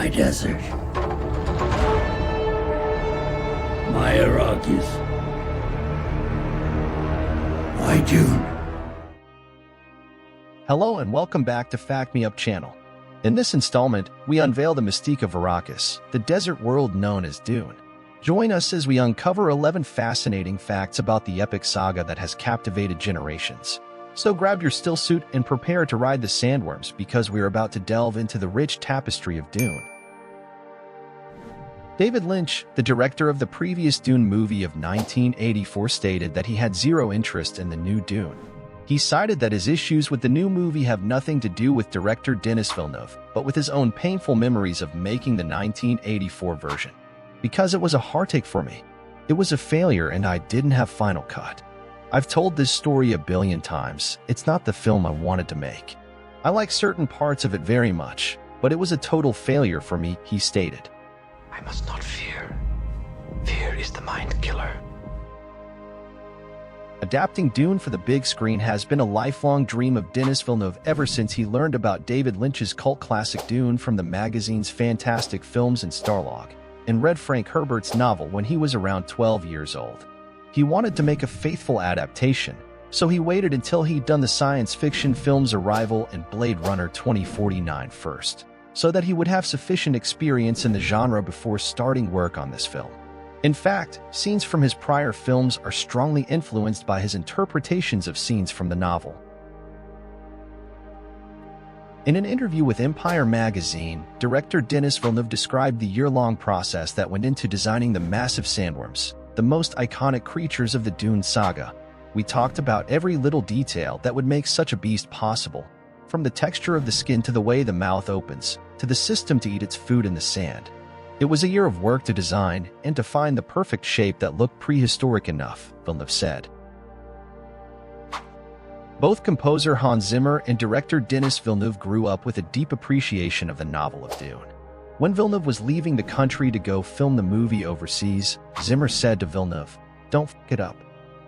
My desert. My Arrakis. My Dune. Hello and welcome back to Fact Me Up channel. In this installment, we unveil the mystique of Arrakis, the desert world known as Dune. Join us as we uncover 11 fascinating facts about the epic saga that has captivated generations. So grab your still suit and prepare to ride the Sandworms because we are about to delve into the rich tapestry of Dune. David Lynch, the director of the previous Dune movie of 1984, stated that he had zero interest in the new Dune. He cited that his issues with the new movie have nothing to do with director Denis Villeneuve, but with his own painful memories of making the 1984 version. Because it was a heartache for me. It was a failure and I didn't have final cut. I've told this story a billion times. It's not the film I wanted to make. I like certain parts of it very much, but it was a total failure for me, he stated. I must not fear. Fear is the mind killer. Adapting Dune for the big screen has been a lifelong dream of Denis Villeneuve ever since he learned about David Lynch's cult classic Dune from the magazine's Fantastic Films and Starlog, and read Frank Herbert's novel when he was around 12 years old. He wanted to make a faithful adaptation, so he waited until he'd done the science fiction films Arrival and Blade Runner 2049 first, so that he would have sufficient experience in the genre before starting work on this film. In fact, scenes from his prior films are strongly influenced by his interpretations of scenes from the novel. In an interview with Empire magazine, director Denis Villeneuve described the year-long process that went into designing the massive sandworms, the most iconic creatures of the Dune saga. We talked about every little detail that would make such a beast possible, from the texture of the skin to the way the mouth opens, to the system to eat its food in the sand. It was a year of work to design and to find the perfect shape that looked prehistoric enough, Villeneuve said. Both composer Hans Zimmer and director Denis Villeneuve grew up with a deep appreciation of the novel of Dune. When Villeneuve was leaving the country to go film the movie overseas, Zimmer said to Villeneuve, "Don't f*** it up."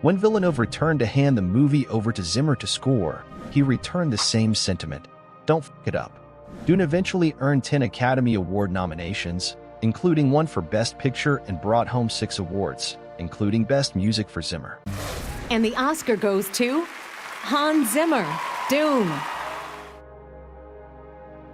When Villeneuve returned to hand the movie over to Zimmer to score, he returned the same sentiment, "Don't f*** it up." Dune eventually earned 10 Academy Award nominations, including one for Best Picture, and brought home 6 awards, including Best Music for Zimmer. And the Oscar goes to Hans Zimmer, Dune.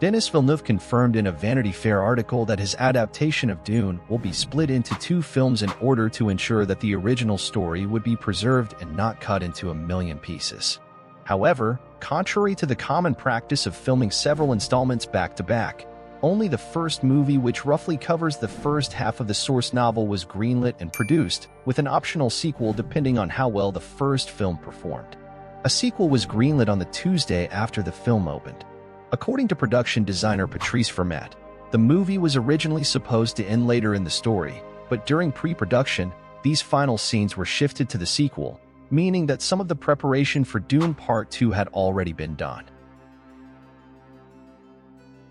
Denis Villeneuve confirmed in a Vanity Fair article that his adaptation of Dune will be split into 2 films in order to ensure that the original story would be preserved and not cut into a million pieces. However, contrary to the common practice of filming several installments back-to-back, only the first movie, which roughly covers the first half of the source novel, was greenlit and produced, with an optional sequel depending on how well the first film performed. A sequel was greenlit on the Tuesday after the film opened. According to production designer Patrice Vermette, the movie was originally supposed to end later in the story, but during pre-production, these final scenes were shifted to the sequel, meaning that some of the preparation for Dune Part 2 had already been done.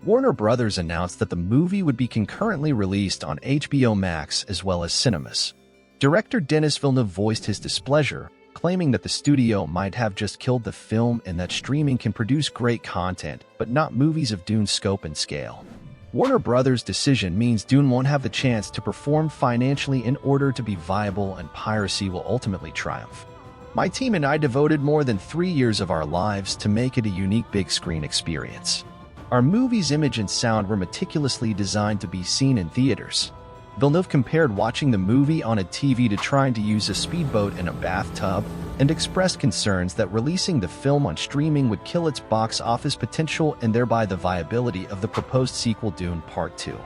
Warner Brothers announced that the movie would be concurrently released on HBO Max as well as cinemas. Director Denis Villeneuve voiced his displeasure, claiming that the studio might have just killed the film and that streaming can produce great content, but not movies of Dune's scope and scale. Warner Brothers' decision means Dune won't have the chance to perform financially in order to be viable, and piracy will ultimately triumph. My team and I devoted more than 3 years of our lives to make it a unique big screen experience. Our movie's image and sound were meticulously designed to be seen in theaters. Villeneuve compared watching the movie on a TV to trying to use a speedboat in a bathtub, and expressed concerns that releasing the film on streaming would kill its box office potential and thereby the viability of the proposed sequel Dune Part 2.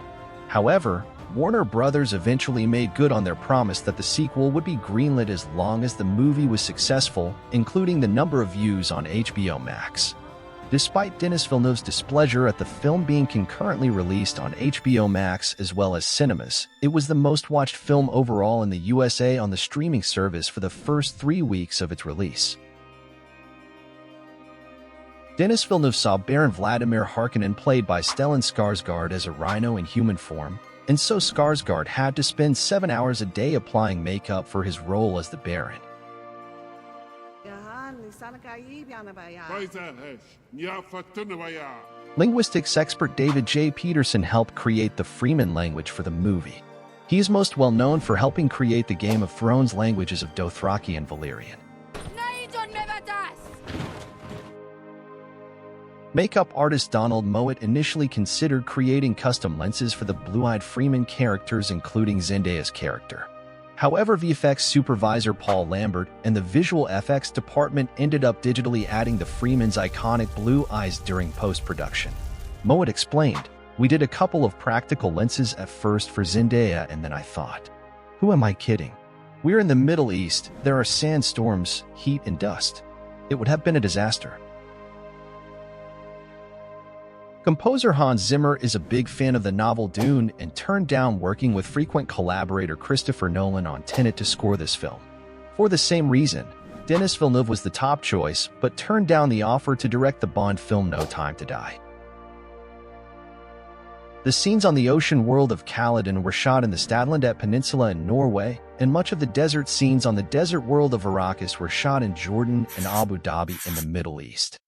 However, Warner Brothers eventually made good on their promise that the sequel would be greenlit as long as the movie was successful, including the number of views on HBO Max. Despite Denis Villeneuve's displeasure at the film being concurrently released on HBO Max as well as cinemas, it was the most-watched film overall in the USA on the streaming service for the first 3 weeks of its release. Denis Villeneuve saw Baron Vladimir Harkonnen, played by Stellan Skarsgård, as a rhino in human form, and so Skarsgård had to spend 7 hours a day applying makeup for his role as the Baron. Linguistics expert David J. Peterson helped create the Fremen language for the movie. He is most well known for helping create the Game of Thrones languages of Dothraki and Valyrian. Makeup artist Donald Mowat initially considered creating custom lenses for the blue-eyed Fremen characters, including Zendaya's character. However, VFX supervisor Paul Lambert and the visual effects department ended up digitally adding the Fremen's iconic blue eyes during post-production. Mowat explained, "We did a couple of practical lenses at first for Zendaya, and then I thought, who am I kidding? We're in the Middle East, there are sandstorms, heat and dust. It would have been a disaster." Composer Hans Zimmer is a big fan of the novel Dune and turned down working with frequent collaborator Christopher Nolan on Tenet to score this film. For the same reason, Denis Villeneuve was the top choice, but turned down the offer to direct the Bond film No Time to Die. The scenes on the ocean world of Caladan were shot in the Stadlandet Peninsula in Norway, and much of the desert scenes on the desert world of Arrakis were shot in Jordan and Abu Dhabi in the Middle East.